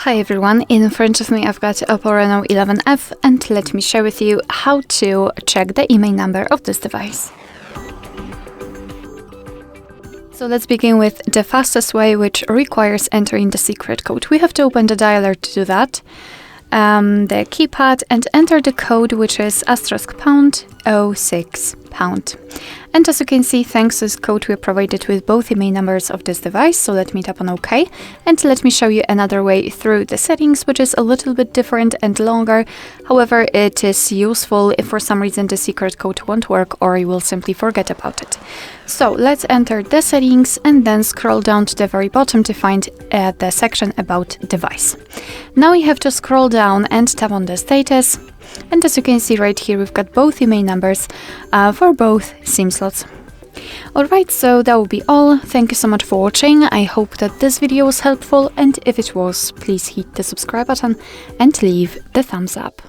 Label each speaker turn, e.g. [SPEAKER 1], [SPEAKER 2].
[SPEAKER 1] Hi everyone, in front of me I've got Oppo Reno 11F and let me share with you how to check the IMEI number of this device. So let's begin with the fastest way, which requires entering the secret code. We have to open the dialer to do that, the keypad, and enter the code, which is *#06#. And as you can see, thanks to this code, we are provided with both IMEI numbers of this device. So let me tap on OK. And let me show you another way through the settings, which is a little bit different and longer. However, it is useful if for some reason the secret code won't work or you will simply forget about it. So let's enter the settings and then scroll down to the very bottom to find the section about device. Now you have to scroll down and tap on the status. And as you can see right here, we've got both IMEI numbers for both SIM slots. Alright, so that will be all. Thank you so much for watching. I hope that this video was helpful, and if it was, please hit the subscribe button and leave the thumbs up.